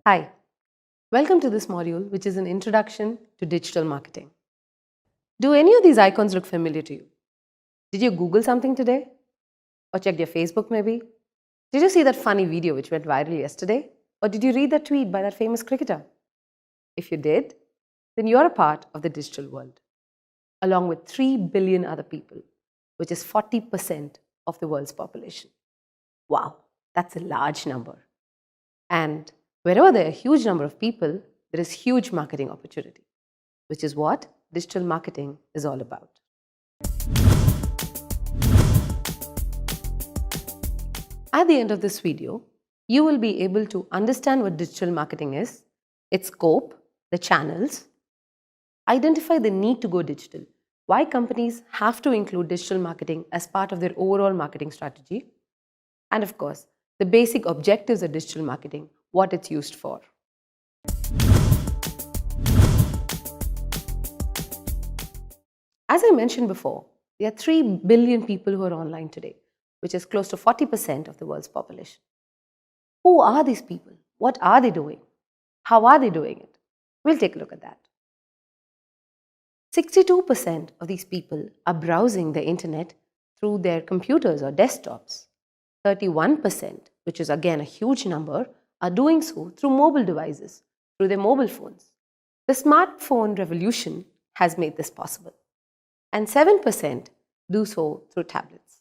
Hi, welcome to this module, which is an introduction to digital marketing. Do any of these icons look familiar to you? Did you Google something today? Or check your Facebook maybe? Did you see that funny video which went viral yesterday? Or did you read that tweet by that famous cricketer? If you did, then you're a part of the digital world, along with 3 billion other people, which is 40% of the world's population. Wow, that's a large number. And wherever there are a huge number of people, there is huge marketing opportunity, which is what digital marketing is all about. At the end of this video, you will be able to understand what digital marketing is, its scope, the channels, identify the need to go digital, why companies have to include digital marketing as part of their overall marketing strategy, and of course, the basic objectives of digital marketing, what it's used for. As I mentioned before, there are 3 billion people who are online today, which is close to 40% of the world's population. Who are these people? What are they doing? How are they doing it? We'll take a look at that. 62% of these people are browsing the internet through their computers or desktops. 31%, which is again a huge number, are doing so through mobile devices, through their mobile phones. The smartphone revolution has made this possible. And 7% do so through tablets.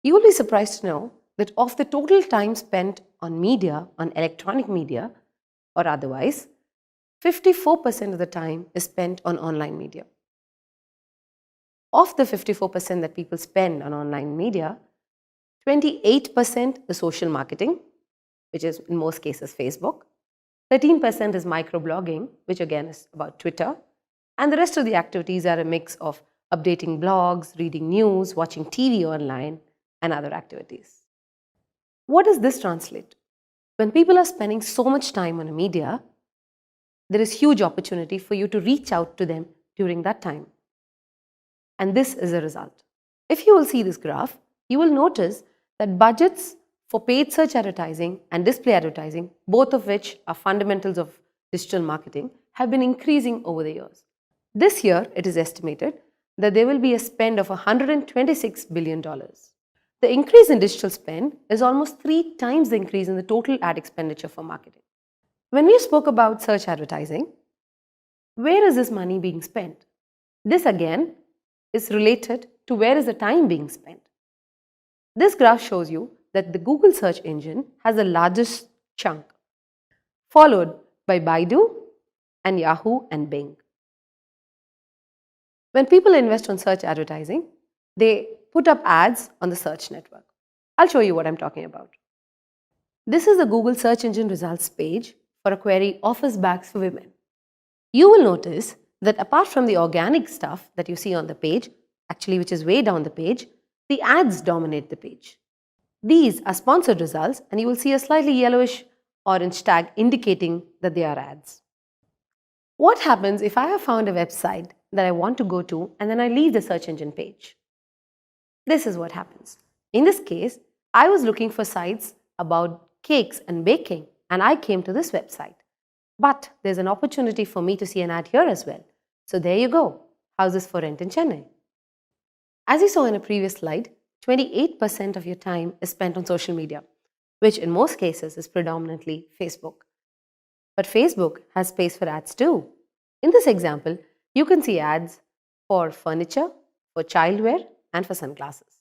You will be surprised to know that of the total time spent on media, on electronic media or otherwise, 54% of the time is spent on online media. Of the 54% that people spend on online media, 28% is social marketing, which is in most cases Facebook. 13% is microblogging, which again is about Twitter. And the rest of the activities are a mix of updating blogs, reading news, watching TV online, and other activities. What does this translate? When people are spending so much time on a media, there is huge opportunity for you to reach out to them during that time. And this is a result. If you will see this graph, you will notice that budgets for paid search advertising and display advertising, both of which are fundamentals of digital marketing, have been increasing over the years. This year, it is estimated that there will be a spend of $126 billion. The increase in digital spend is almost 3 times the increase in the total ad expenditure for marketing. When we spoke about search advertising, where is this money being spent? This again is related to where is the time being spent. This graph shows you that the Google search engine has the largest chunk, followed by Baidu and Yahoo and Bing. When people invest on search advertising, they put up ads on the search network. I'll show you what I'm talking about. This is the Google search engine results page for a query office bags for women. You will notice that apart from the organic stuff that you see on the page, actually which is way down the page, the ads dominate the page. These are sponsored results and you will see a slightly yellowish orange tag indicating that they are ads. What happens if I have found a website that I want to go to and then I leave the search engine page? This is what happens. In this case, I was looking for sites about cakes and baking and I came to this website. But there's an opportunity for me to see an ad here as well. So there you go, houses for rent in Chennai. As you saw in a previous slide, 28% of your time is spent on social media, which in most cases is predominantly Facebook. But Facebook has space for ads too. In this example, you can see ads for furniture, for childwear, and for sunglasses.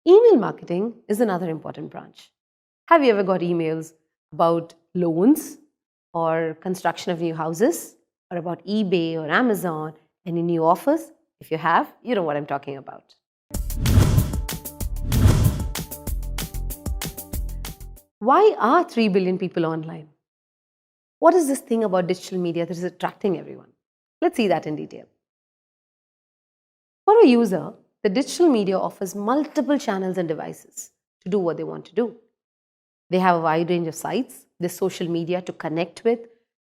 Email marketing is another important branch. Have you ever got emails about loans or construction of new houses or about eBay or Amazon, any new offers? If you have, you know what I'm talking about. Why are 3 billion people online? What is this thing about digital media that is attracting everyone? Let's see that in detail. For a user, the digital media offers multiple channels and devices to do what they want to do. They have a wide range of sites, there's social media to connect with,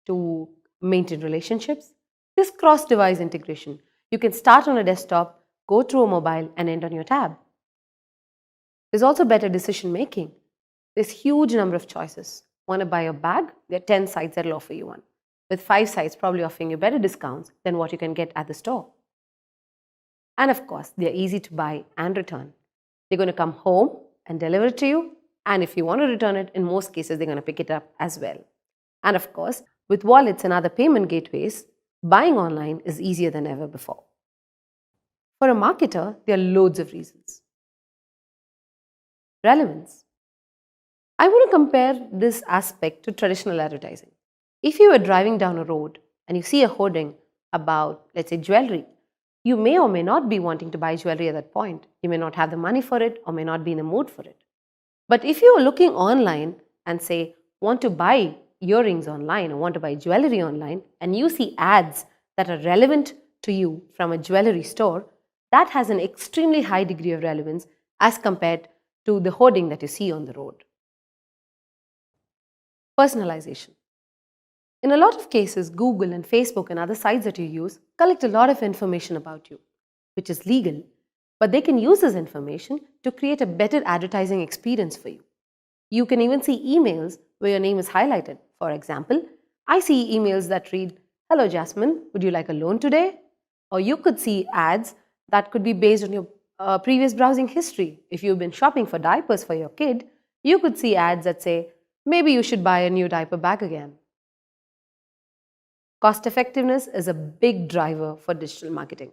to maintain relationships. There's cross-device integration. You can start on a desktop, go through a mobile and end on your tab. There's also better decision making. There's huge number of choices. Want to buy a bag? There are 10 sites that will offer you one, with 5 sites probably offering you better discounts than what you can get at the store. And of course, they're easy to buy and return. They're going to come home and deliver it to you. And if you want to return it, in most cases, they're going to pick it up as well. And of course, with wallets and other payment gateways, buying online is easier than ever before. For a marketer, there are loads of reasons. Relevance. I want to compare this aspect to traditional advertising. If you are driving down a road and you see a hoarding about, let's say, jewelry, you may or may not be wanting to buy jewelry at that point. You may not have the money for it or may not be in the mood for it. But if you are looking online and say, want to buy earrings online or want to buy jewelry online, and you see ads that are relevant to you from a jewelry store, that has an extremely high degree of relevance as compared to the hoarding that you see on the road. Personalization. In a lot of cases, Google and Facebook and other sites that you use collect a lot of information about you, which is legal, but they can use this information to create a better advertising experience for you. You can even see emails where your name is highlighted. For example, I see emails that read, "Hello Jasmine, would you like a loan today?" Or you could see ads that could be based on your previous browsing history. If you've been shopping for diapers for your kid, you could see ads that say, maybe you should buy a new diaper bag again. Cost effectiveness is a big driver for digital marketing.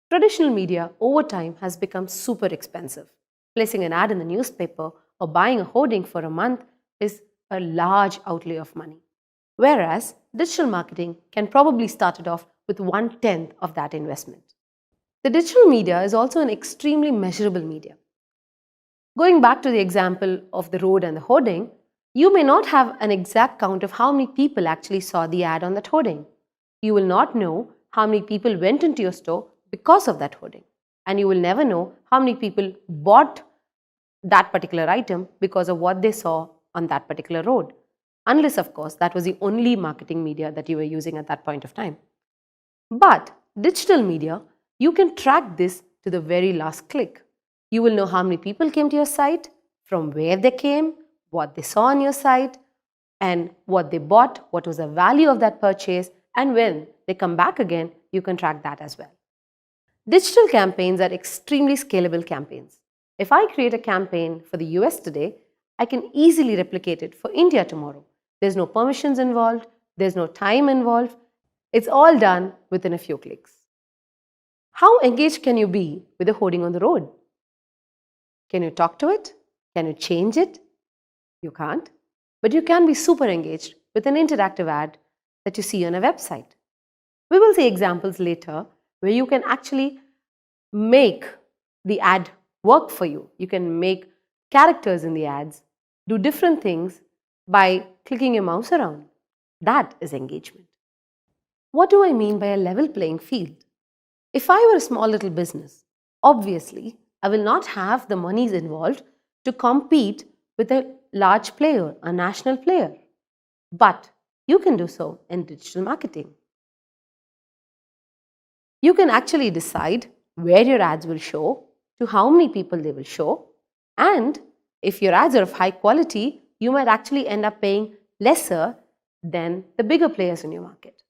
Traditional media over time has become super expensive. Placing an ad in the newspaper or buying a hoarding for a month is a large outlay of money. Whereas digital marketing can probably start it off with 1/10 of that investment. The digital media is also an extremely measurable media. Going back to the example of the road and the hoarding, you may not have an exact count of how many people actually saw the ad on that hoarding. You will not know how many people went into your store because of that hoarding. And you will never know how many people bought that particular item because of what they saw on that particular road. Unless, of course, that was the only marketing media that you were using at that point of time. But digital media, you can track this to the very last click. You will know how many people came to your site, from where they came, what they saw on your site, and what they bought, what was the value of that purchase, and when they come back again, you can track that as well. Digital campaigns are extremely scalable campaigns. If I create a campaign for the US today, I can easily replicate it for India tomorrow. There's no permissions involved, there's no time involved. It's all done within a few clicks. How engaged can you be with the hoarding on the road? Can you talk to it? Can you change it? You can't. But you can be super engaged with an interactive ad that you see on a website. We will see examples later where you can actually make the ad work for you. You can make characters in the ads do different things by clicking your mouse around. That is engagement. What do I mean by a level playing field? If I were a small little business, obviously I will not have the monies involved to compete with a large player, a national player. But you can do so in digital marketing. You can actually decide where your ads will show, to how many people they will show, and if your ads are of high quality, you might actually end up paying lesser than the bigger players in your market.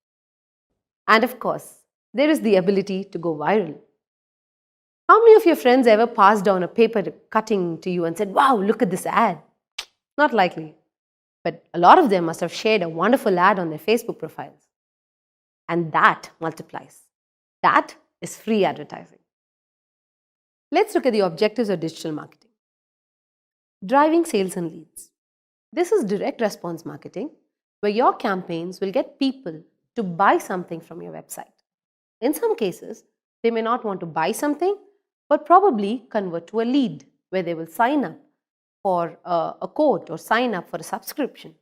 And of course, there is the ability to go viral. How many of your friends ever passed down a paper cutting to you and said, "Wow, look at this ad"? Not likely. But a lot of them must have shared a wonderful ad on their Facebook profiles. And that multiplies. That is free advertising. Let's look at the objectives of digital marketing. Driving sales and leads. This is direct response marketing, where your campaigns will get people to buy something from your website. In some cases, they may not want to buy something, but probably convert to a lead, where they will sign up for a quote or sign up for a subscription.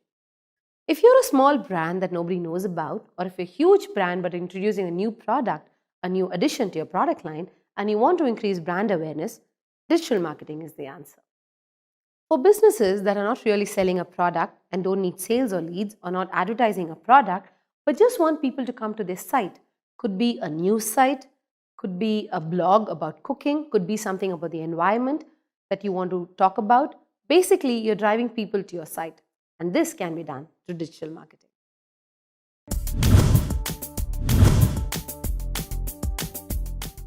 If you're a small brand that nobody knows about, or if you're a huge brand but introducing a new product, a new addition to your product line, and you want to increase brand awareness, digital marketing is the answer. For businesses that are not really selling a product and don't need sales or leads, or not advertising a product, but just want people to come to their site, could be a news site, could be a blog about cooking, could be something about the environment that you want to talk about, Basically, you're driving people to your site, and this can be done through digital marketing.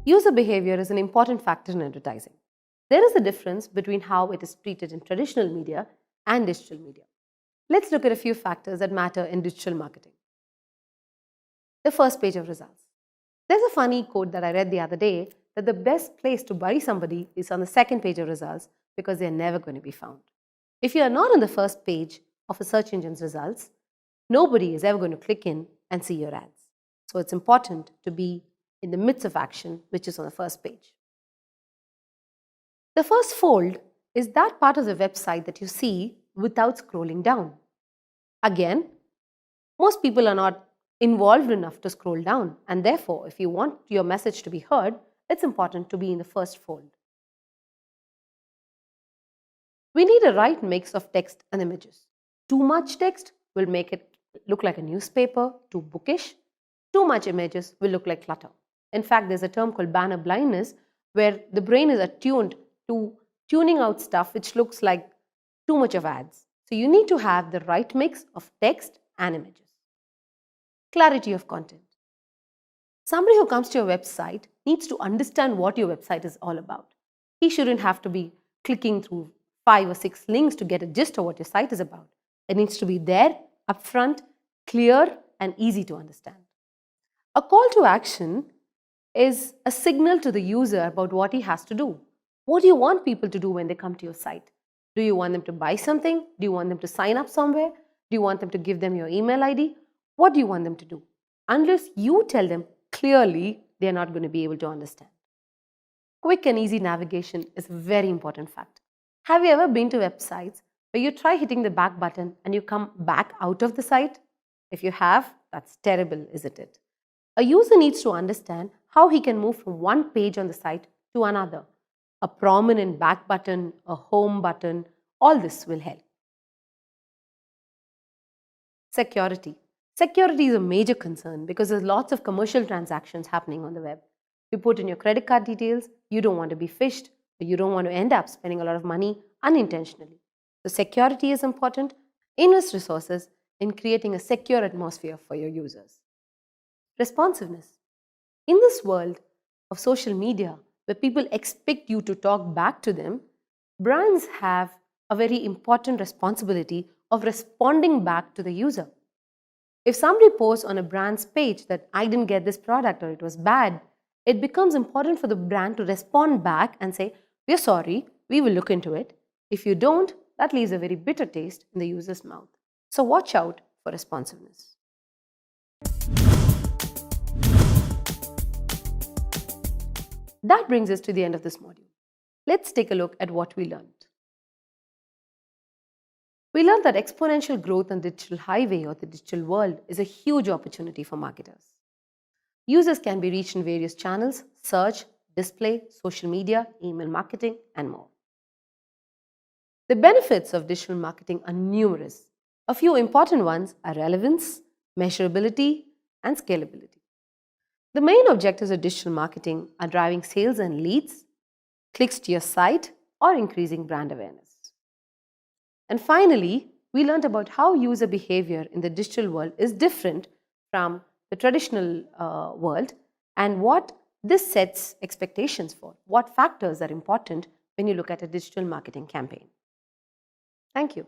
User behavior is an important factor in advertising. There is a difference between how it is treated in traditional media and digital media. Let's look at a few factors that matter in digital marketing. The first page of results. There's a funny quote that I read the other day that the best place to bury somebody is on the second page of results because they're never going to be found. If you are not on the first page of a search engine's results, nobody is ever going to click in and see your ads. So it's important to be in the midst of action, which is on the first page. The first fold is that part of the website that you see without scrolling down. Again, most people are not involved enough to scroll down, and therefore, if you want your message to be heard, it's important to be in the first fold. We need a right mix of text and images. Too much text will make it look like a newspaper, too bookish. Too much images will look like clutter. In fact, there's a term called banner blindness where the brain is attuned to tuning out stuff which looks like too much of ads. So you need to have the right mix of text and images. Clarity of content. Somebody who comes to your website needs to understand what your website is all about. He shouldn't have to be clicking through 5 or 6 links to get a gist of what your site is about. It needs to be there, upfront, clear, and easy to understand. A call to action is a signal to the user about what he has to do. What do you want people to do when they come to your site? Do you want them to buy something? Do you want them to sign up somewhere? Do you want them to give them your email ID? What do you want them to do? Unless you tell them clearly, they're not going to be able to understand. Quick and easy navigation is a very important factor. Have you ever been to websites where you try hitting the back button and you come back out of the site? If you have, that's terrible, isn't it? A user needs to understand how he can move from one page on the site to another. A prominent back button, a home button, all this will help. Security. Security is a major concern because there's lots of commercial transactions happening on the web. You put in your credit card details, you don't want to be phished, or you don't want to end up spending a lot of money unintentionally. So security is important. Invest resources in creating a secure atmosphere for your users. Responsiveness. In this world of social media, where people expect you to talk back to them, brands have a very important responsibility of responding back to the user. If somebody posts on a brand's page that I didn't get this product or it was bad, it becomes important for the brand to respond back and say, we're sorry, we will look into it. If you don't, that leaves a very bitter taste in the user's mouth. So watch out for responsiveness. That brings us to the end of this module. Let's take a look at what we learned. We learned that exponential growth on the digital highway or the digital world is a huge opportunity for marketers. Users can be reached in various channels: search, display, social media, email marketing, and more. The benefits of digital marketing are numerous. A few important ones are relevance, measurability, and scalability. The main objectives of digital marketing are driving sales and leads, clicks to your site, or increasing brand awareness. And finally, we learned about how user behavior in the digital world is different from the traditional world and what this sets expectations for, what factors are important when you look at a digital marketing campaign. Thank you.